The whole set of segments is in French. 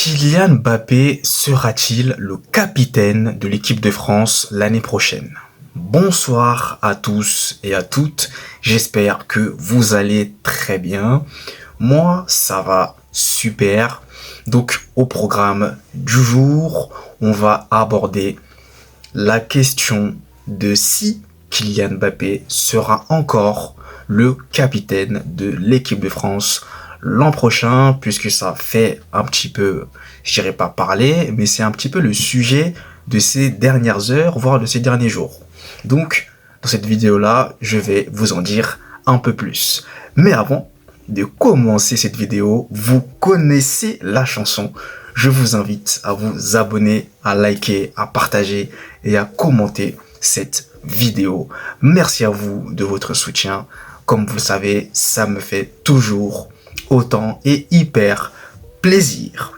Kylian Mbappé sera-t-il le capitaine de l'équipe de France l'année prochaine? Bonsoir à tous et à toutes, j'espère que vous allez très bien. Moi, ça va super. Donc, au programme du jour, on va aborder la question de si Kylian Mbappé sera encore le capitaine de l'équipe de France l'an prochain, puisque ça fait un petit peu, je dirais pas parler, mais c'est un petit peu le sujet de ces dernières heures, voire de ces derniers jours. Donc, dans cette vidéo-là, je vais vous en dire un peu plus. Mais avant de commencer cette vidéo, vous connaissez la chanson. Je vous invite à vous abonner, à liker, à partager et à commenter cette vidéo. Merci à vous de votre soutien. Comme vous le savez, ça me fait toujours autant et hyper plaisir.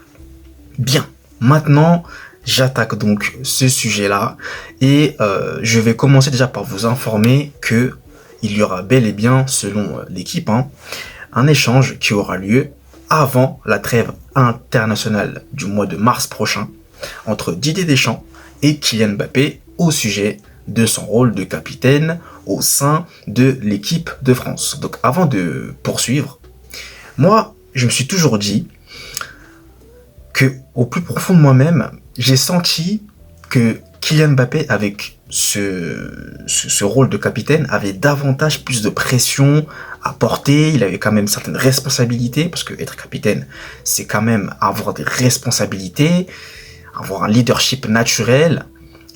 Bien, maintenant j'attaque donc ce sujet-là et je vais commencer déjà par vous informer que il y aura bel et bien, selon l'équipe, un échange qui aura lieu avant la trêve internationale du mois de mars prochain entre Didier Deschamps et Kylian Mbappé au sujet de son rôle de capitaine au sein de l'équipe de France. Donc avant de poursuivre, moi, je me suis toujours dit que, au plus profond de moi-même, j'ai senti que Kylian Mbappé, avec ce rôle de capitaine, avait davantage plus de pression à porter. Il avait quand même certaines responsabilités, parce que être capitaine, c'est quand même avoir des responsabilités, avoir un leadership naturel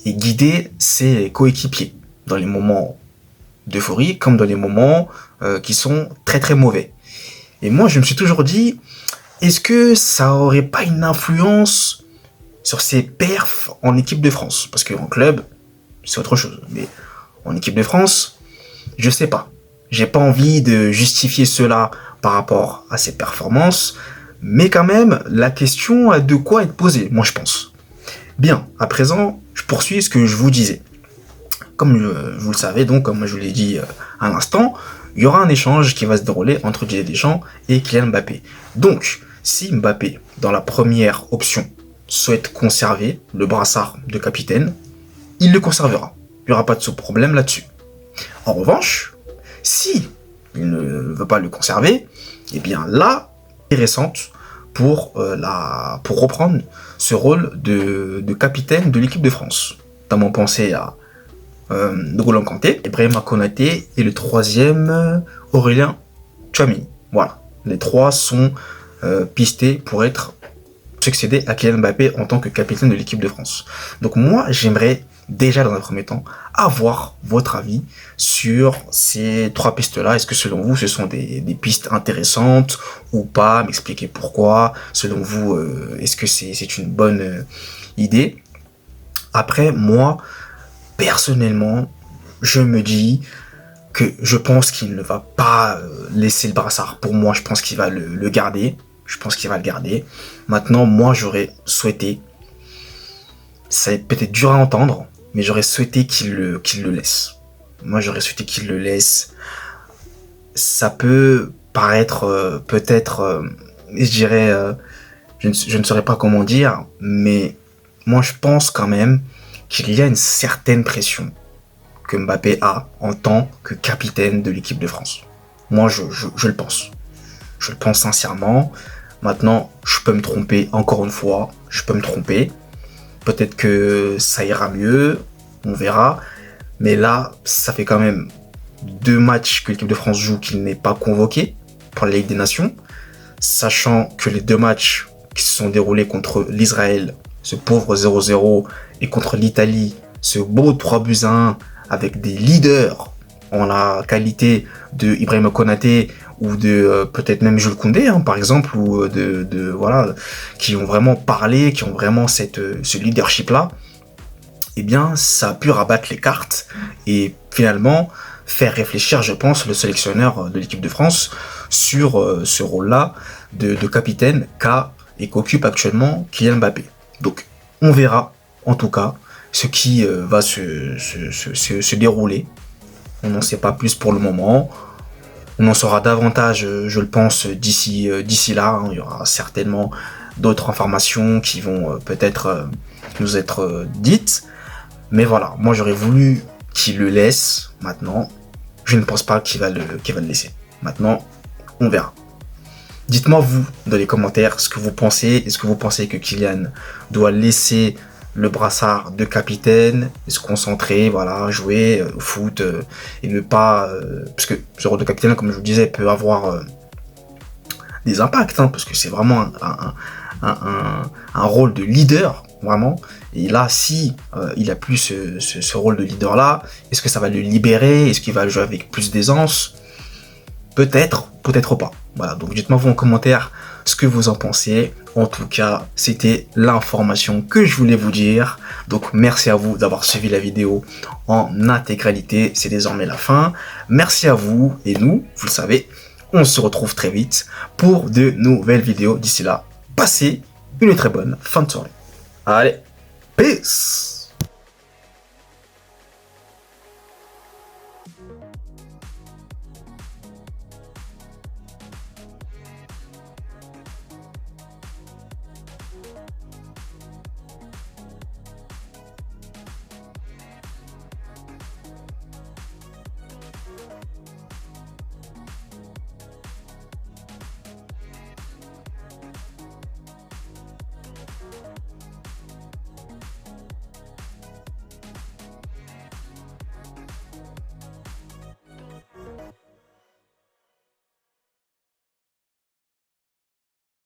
et guider ses coéquipiers dans les moments d'euphorie comme dans les moments qui sont très très mauvais. Et moi, je me suis toujours dit, est-ce que ça aurait pas une influence sur ses perfs en équipe de France? Parce qu'en club, c'est autre chose. Mais en équipe de France, je sais pas. J'ai pas envie de justifier cela par rapport à ses performances. Mais quand même, la question a de quoi être posée, moi je pense. Bien, à présent, je poursuis ce que je vous disais. Comme vous le savez, donc, comme je vous l'ai dit à l'instant, il y aura un échange qui va se dérouler entre Didier Deschamps et Kylian Mbappé. Donc, si Mbappé, dans la première option, souhaite conserver le brassard de capitaine, il le conservera. Il n'y aura pas de problème là-dessus. En revanche, si il ne veut pas le conserver, eh bien là, intéressante pour reprendre ce rôle de capitaine de l'équipe de France. Notamment pensé à N'Golo Kanté, Ibrahima Konaté et le troisième Aurélien Tchouaméni. Voilà, les trois sont pistés pour être succédés à Kylian Mbappé en tant que capitaine de l'équipe de France. Donc moi, j'aimerais déjà dans un premier temps avoir votre avis sur ces trois pistes-là. Est-ce que selon vous, ce sont des pistes intéressantes ou pas? M'expliquer pourquoi. Selon vous, est-ce que c'est une bonne idée? Après, moi, personnellement, je me dis que je pense qu'il ne va pas laisser le brassard. Pour moi, je pense qu'il va le garder. Je pense qu'il va le garder. Maintenant, moi, j'aurais souhaité, ça va être peut-être dur à entendre, mais j'aurais souhaité qu'il le laisse. Moi, j'aurais souhaité qu'il le laisse. Ça peut paraître peut-être, je dirais, je ne saurais pas comment dire, mais moi, je pense quand même qu'il y a une certaine pression que Mbappé a en tant que capitaine de l'équipe de France. Moi, je le pense. Je le pense sincèrement. Maintenant, je peux me tromper encore une fois. Je peux me tromper. Peut-être que ça ira mieux. On verra. Mais là, ça fait quand même 2 matchs que l'équipe de France joue qu'il n'est pas convoqué pour la Ligue des Nations. Sachant que les 2 matchs qui se sont déroulés contre l'Israël, ce pauvre 0-0, et contre l'Italie, ce beau 3-1 avec des leaders en la qualité de Ibrahima Konaté ou de peut-être même Jules Koundé, par exemple, ou voilà, qui ont vraiment parlé, qui ont vraiment ce leadership-là, eh bien, ça a pu rabattre les cartes et finalement faire réfléchir, je pense, le sélectionneur de l'équipe de France sur ce rôle-là de capitaine qu'a et qu'occupe actuellement Kylian Mbappé. Donc, on verra, en tout cas, ce qui va se dérouler. On n'en sait pas plus pour le moment. On en saura davantage, je le pense, d'ici là. Il y aura certainement d'autres informations qui vont peut-être nous être dites. Mais voilà, moi j'aurais voulu qu'il le laisse. Maintenant, je ne pense pas qu'il va le laisser. Maintenant, on verra. Dites-moi vous dans les commentaires ce que vous pensez. Est-ce que vous pensez que Kylian doit laisser le brassard de capitaine et se concentrer, voilà, jouer au foot et ne pas... parce que ce rôle de capitaine, comme je vous disais, peut avoir des impacts, hein, parce que c'est vraiment un rôle de leader, vraiment. Et là, si il a plus ce rôle de leader-là, est-ce que ça va le libérer? Est-ce qu'il va jouer avec plus d'aisance? Peut-être, peut-être pas. Voilà, donc dites-moi vous en commentaire ce que vous en pensez. En tout cas, c'était l'information que je voulais vous dire. Donc merci à vous d'avoir suivi la vidéo en intégralité. C'est désormais la fin. Merci à vous et nous, vous le savez, on se retrouve très vite pour de nouvelles vidéos. D'ici là, passez une très bonne fin de soirée. Allez, peace!